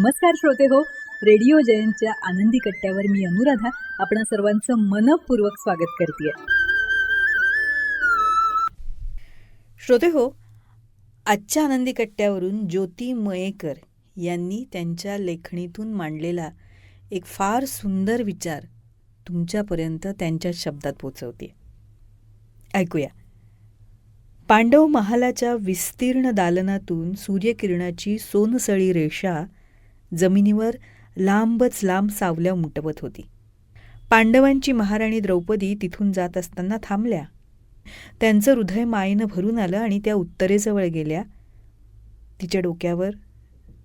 नमस्कार श्रोते हो, रेडिओ जयंतच्या आनंदी कट्ट्यावर मी अनुराधा आपणा सर्वांचं मनपूर्वक स्वागत करते. श्रोते हो, आजच्या आनंदी कट्ट्यावरून ज्योती मयेकर यांनी त्यांच्या लेखणीतून मांडलेला एक फार सुंदर विचार तुमच्यापर्यंत त्यांच्या शब्दात पोचवते. ऐकूया. पांडव महालाच्या विस्तीर्ण दालनातून सूर्यकिरणाची सोनसळी रेषा जमिनीवर लांबच लांब सावल्या उमटवत होती. पांडवांची महाराणी द्रौपदी तिथून जात असताना थांबल्या. त्यांचं हृदय मायेनं भरून आलं आणि त्या उत्तरेजवळ गेल्या. तिच्या डोक्यावर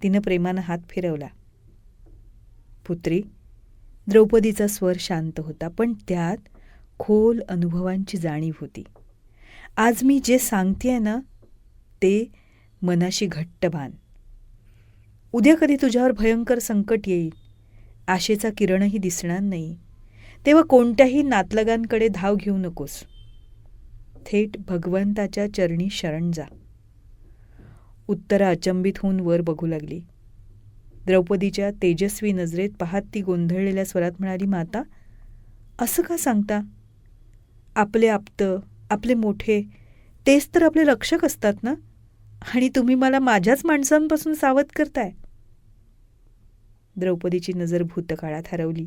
तिनं प्रेमानं हात फिरवला. पुत्री, द्रौपदीचा स्वर शांत होता, पण त्यात खोल अनुभवांची जाणीव होती. आज मी जे सांगतेय ना, ते मनाशी घट्ट बांध. उद्या कधी तुझ्यावर भयंकर संकट येईल, आशेचा किरणही दिसणार नाही, तेव्हा कोणत्याही नातलगांकडे धाव घेऊ नकोस. थेट भगवंताच्या चरणी शरण जा. उत्तरा अचंबित होऊन वर बघू लागली. द्रौपदीच्या तेजस्वी नजरेत पाहत ती गोंधळलेल्या स्वरात म्हणाली, माता, असं का सांगता? आपले आप्त, आपले मोठे, तेच तर आपले रक्षक असतात ना, आणि तुम्ही मला माझ्याच माणसांपासून सावध करताय. द्रौपदीची नजर भूतकाळात हरवली.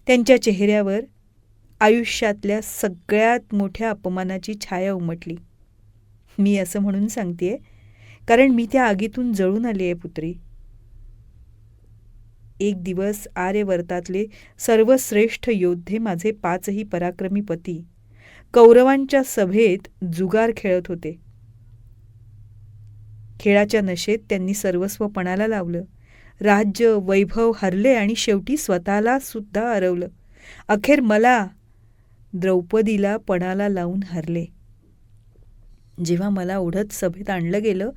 त्यांच्या चेहऱ्यावर आयुष्यातल्या सगळ्यात मोठ्या अपमानाची छाया उमटली. मी असं म्हणून सांगतेय कारण मी त्या आगीतून जळून आली आहे पुत्री. एक दिवस आर्यवर्तातले सर्वश्रेष्ठ योद्धे, माझे 5ही पराक्रमी पती, कौरवांच्या सभेत जुगार खेळत होते. खेळाच्या नशेत त्यांनी सर्वस्व पणाला लावलं. राज्य, वैभव हरले आणि शेवटी स्वतःला सुद्धा हरवलं. अखेर मला, द्रौपदीला पणाला लावून हरले. जेव्हा मला ओढत सभेत आणलं गेलं,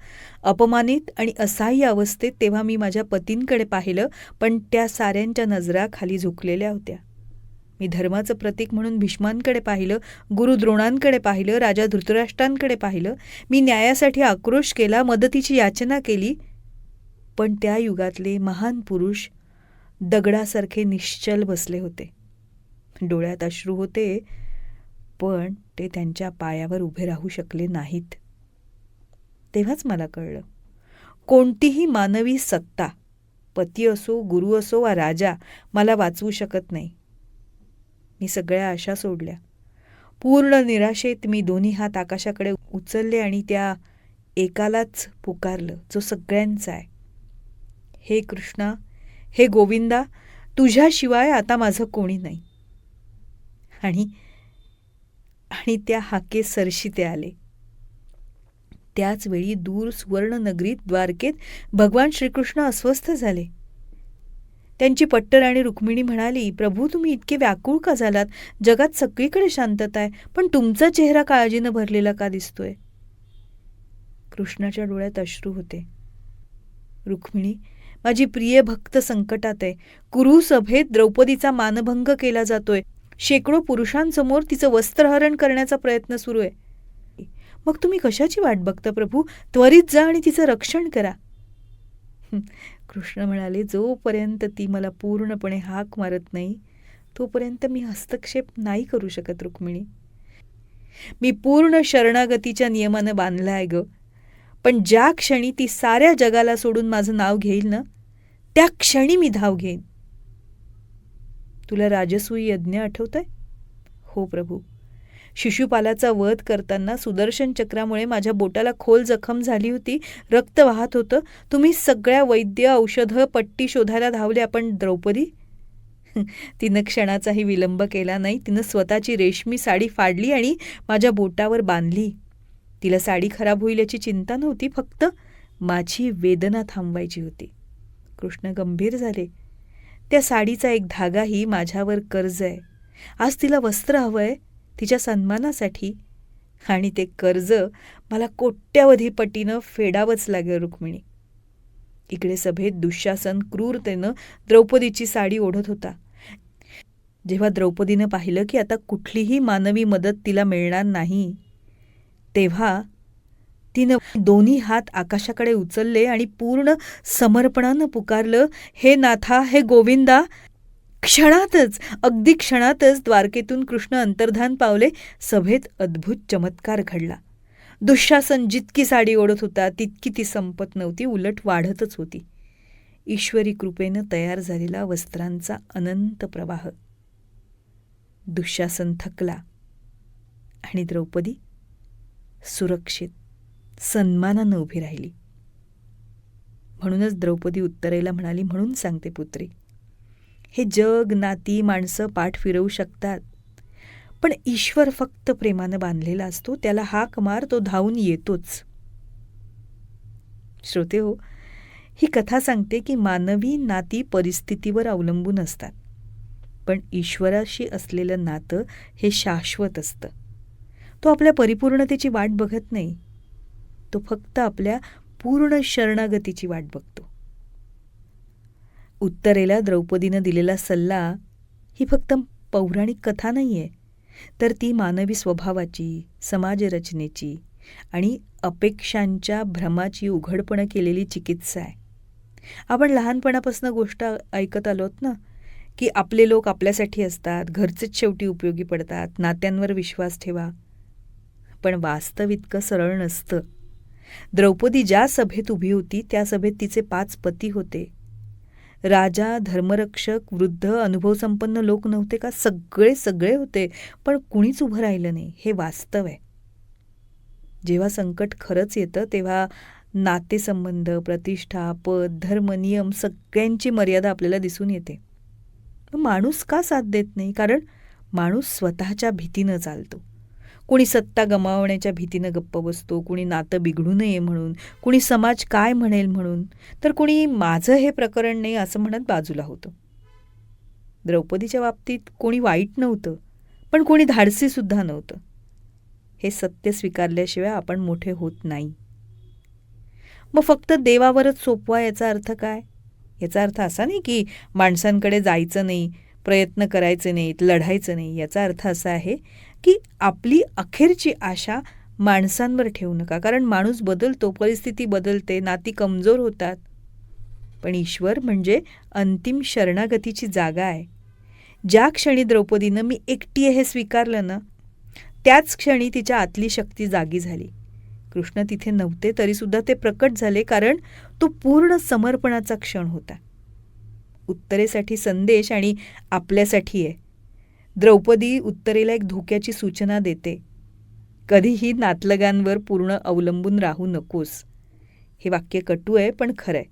अपमानित आणि असहाय्य अवस्थेत, तेव्हा मी माझ्या पतींकडे पाहिलं, पण त्या साऱ्यांच्या नजरा खाली झुकलेल्या होत्या. मी धर्माचं प्रतीक म्हणून भीष्मांकडे पाहिलं, गुरु द्रोणांकडे पाहिलं, राजा धृतराष्ट्रांकडे पाहिलं. मी न्यायासाठी आक्रोश केला, मदतीची याचना केली, पण त्या युगातले महान पुरुष दगडासारखे निश्चल बसले होते. डोळ्यात अश्रू होते, पण ते त्यांच्या पायावर उभे राहू शकले नाहीत. तेव्हाच मला कळलं, कोणतीही मानवी सत्ता, पती असो, गुरु असो वा राजा, मला वाचवू शकत नाही. मी सगळ्या आशा सोडल्या. पूर्ण निराशेत मी दोन्ही हात आकाशाकडे उचलले आणि त्या एकालाच पुकारलं, जो सगळ्यांचा आहे. हे कृष्णा, हे गोविंदा, तुझ्याशिवाय आता माझं कोणी नाही. आणि त्या हाके सरशी ते आले. त्याच वेळी दूर सुवर्णनगरीत द्वारकेत भगवान श्रीकृष्ण अस्वस्थ झाले. त्यांची पट्टराणी रुक्मिणी म्हणाली, प्रभू, तुम्ही इतके व्याकुळ का झालात? जगात सगळीकडे शांतता आहे, पण तुमचा चेहरा काळजीनं भरलेला का दिसतोय? कृष्णाच्या डोळ्यात अश्रू होते. रुक्मिणी, माझी प्रिय भक्त संकटात आहे. कुरुसभेत द्रौपदीचा मानभंग केला जातोय. शेकडो पुरुषांसमोर तिचं वस्त्रहरण करण्याचा प्रयत्न सुरू आहे. मग तुम्ही कशाची वाट बघता प्रभू? त्वरित जा आणि तिचं रक्षण करा. कृष्ण म्हणाले, जोपर्यंत ती मला पूर्णपणे हाक मारत नाही, तोपर्यंत मी हस्तक्षेप नाही करू शकत रुक्मिणी. मी पूर्ण शरणागतीच्या नियमानं बांधला आहे ग, पण ज्या क्षणी ती साऱ्या जगाला सोडून माझं नाव घेईल ना, त्या क्षणी मी धाव घेईन. तुला राजसूय यज्ञ आठवतंय? हो प्रभू. शिशुपालाचा वध करताना सुदर्शन चक्रामुळे माझ्या बोटाला खोल जखम झाली होती, रक्त वाहत होतं. तुम्ही सगळ्या वैद्य, औषधं, पट्टी शोधायला धावल्या, पण द्रौपदी तिनं क्षणाचाही विलंब केला नाही. तिनं स्वतःची रेशमी साडी फाडली आणि माझ्या बोटावर बांधली. तिला साडी खराब होईल याची चिंता नव्हती, फक्त माझी वेदना थांबवायची होती. कृष्ण गंभीर झाले. त्या साडीचा एक धागाही माझ्यावर कर्ज आहे. आज तिला वस्त्र हवंय तिच्या सन्मानासाठी, आणि ते कर्ज मला कोट्यावधी पटीनं फेडावंच लागेल रुक्मिणी. इकडे सभेत दुःशासन क्रूरतेनं द्रौपदीची साडी ओढत होता. जेव्हा द्रौपदीनं पाहिलं की आता कुठलीही मानवी मदत तिला मिळणार नाही, तेव्हा तिनं दोन्ही हात आकाशाकडे उचलले आणि पूर्ण समर्पणानं पुकारलं, हे नाथा, हे गोविंदा. अगदी क्षणातच द्वारकेतून कृष्ण अंतर्धान पावले. सभेत अद्भुत चमत्कार घडला. दुःशासन जितकी साडी ओढत होता तितकी ती संपत नव्हती, उलट वाढतच होती. ईश्वरी कृपेनं तयार झालेला वस्त्रांचा अनंत प्रवाह. दुःशासन थकला आणि द्रौपदी सुरक्षित सन्मानानं उभी राहिली. म्हणूनच द्रौपदी उत्तरेला म्हणाली, म्हणून सांगते पुत्री, हे जग, नाती, माणसं पाठ फिरवू शकतात, पण ईश्वर फक्त प्रेमानं बांधलेला असतो. त्याला हाक मार, तो धावून येतोच. श्रोते हो, ही कथा सांगते की मानवी नाती परिस्थितीवर अवलंबून असतात, पण ईश्वराशी असलेलं नातं हे शाश्वत असतं. तो आपल्या परिपूर्णतेची वाट बघत नाही, तो फक्त आपल्या पूर्ण शरणागतीची वाट बघतो. उत्तरेला द्रौपदीनं दिलेला सल्ला ही फक्त पौराणिक कथा नाहीये, तर ती मानवी स्वभावाची, समाजरचनेची आणि अपेक्षांच्या भ्रमाची उघडपणे केलेली चिकित्सा आहे. आपण लहानपणापासून गोष्ट ऐकत आलोत ना, की आपले लोक आपल्यासाठी असतात, घरचेच शेवटी उपयोगी पडतात, नात्यांवर विश्वास ठेवा. पण वास्तव इतकं सरळ नसतं. द्रौपदी ज्या सभेत उभी होती त्या सभेत तिचे 5 पती होते. राजा, धर्मरक्षक, वृद्ध, अनुभवसंपन्न लोक नव्हते का? सगळे होते, पण कुणीच उभं राहिलं नाही. हे वास्तव आहे. जेव्हा संकट खरंच येतं तेव्हा नातेसंबंध, प्रतिष्ठा, पद, धर्म, नियम सगळ्यांची मर्यादा आपल्याला दिसून येते. माणूस का साथ देत नाही? कारण माणूस स्वतःच्या भीतीनं चालतो. कुणी सत्ता गमावण्याच्या भीतीनं गप्प बसतो, कुणी नातं बिघडू नये म्हणून, कुणी समाज काय म्हणेल म्हणून, तर कुणी माझं हे प्रकरण नाही असं म्हणत बाजूला होतं. द्रौपदीच्या बाबतीत कोणी वाईट नव्हतं, पण कोणी धाडसी सुद्धा नव्हतं. हे सत्य स्वीकारल्याशिवाय आपण मोठे होत नाही. मग फक्त देवावरच सोपवा याचा अर्थ काय? याचा अर्थ असा नाही की माणसांकडे जायचं नाही, प्रयत्न करायचे नाहीत, लढायचं नाही. याचा अर्थ असा आहे की आपली अखेरची आशा माणसांवर ठेवू नका, कारण माणूस बदलतो, परिस्थिती बदलते, नाती कमजोर होतात. पण ईश्वर म्हणजे अंतिम शरणागतीची जागा आहे. ज्या क्षणी द्रौपदीनं मी एकटी आहे हे स्वीकारलं ना, त्याच क्षणी तिच्या आतली शक्ती जागी झाली. कृष्ण तिथे नव्हते तरीसुद्धा ते प्रकट झाले, कारण तो पूर्ण समर्पणाचा क्षण होता. उत्तरेसाठी संदेश आणि आपल्यासाठी आहे. द्रौपदी उत्तरेला एक धोक्याची सूचना देते. कधीही नातलगांवर पूर्ण अवलंबून राहू नकोस. हे वाक्य कटू आहे पण खरं आहे.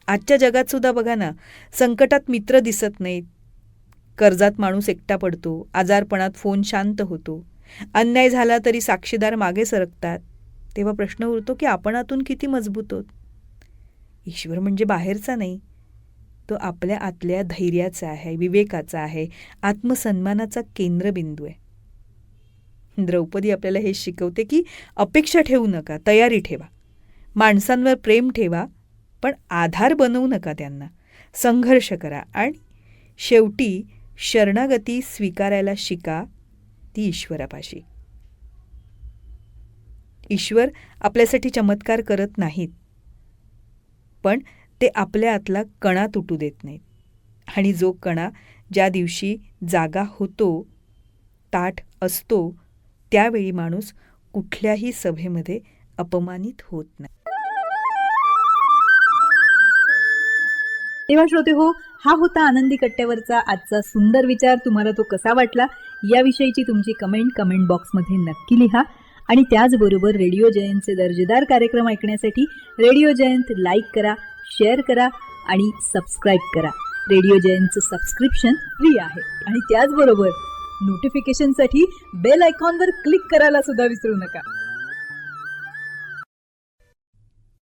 आजच्या जगात सुद्धा बघा ना, संकटात मित्र दिसत नाहीत, कर्जात माणूस एकटा पडतो, आजारपणात फोन शांत होतो, अन्याय झाला तरी साक्षीदार मागे सरकतात. तेव्हा प्रश्न उरतो की आपण आतून किती मजबूत आहोत? ईश्वर म्हणजे बाहेरचा नाही, तो आपल्या आतल्या धैर्याचा आहे, विवेकाचा आहे, आत्मसन्मानाचा केंद्रबिंदू आहे. द्रौपदी आपल्याला हे शिकवते की अपेक्षा ठेवू नका, तयारी ठेवा, माणसांवर प्रेम ठेवा, पण आधार बनवू नका त्यांना. संघर्ष करा आणि शेवटी शरणागती स्वीकारायला शिका, ती ईश्वरापाशी. ईश्वर आपल्यासाठी चमत्कार करत नाहीत, पण ते आपल्या आतला कणा तुटू देत नाहीत. आणि जो कणा ज्या दिवशी जागा होतो, ताठ असतो, त्यावेळी माणूस कुठल्याही सभेमध्ये अपमानित होत नाही. तेव्हा श्रोते हो, हा होता आनंदी कट्ट्यावरचा आजचा सुंदर विचार. तुम्हाला तो कसा वाटला याविषयीची तुमची कमेंट बॉक्समध्ये नक्की लिहा. आणि त्याचबरोबर रेडिओ जयंतचे दर्जेदार कार्यक्रम ऐकण्यासाठी रेडिओ जयंत लाईक करा, शेअर करा आणि सबस्क्राईब करा. रेडिओ जयंतचं सबस्क्रिप्शन फ्री आहे. आणि त्याचबरोबर नोटिफिकेशनसाठी बेल आयकॉनवर क्लिक करायला सुद्धा विसरू नका.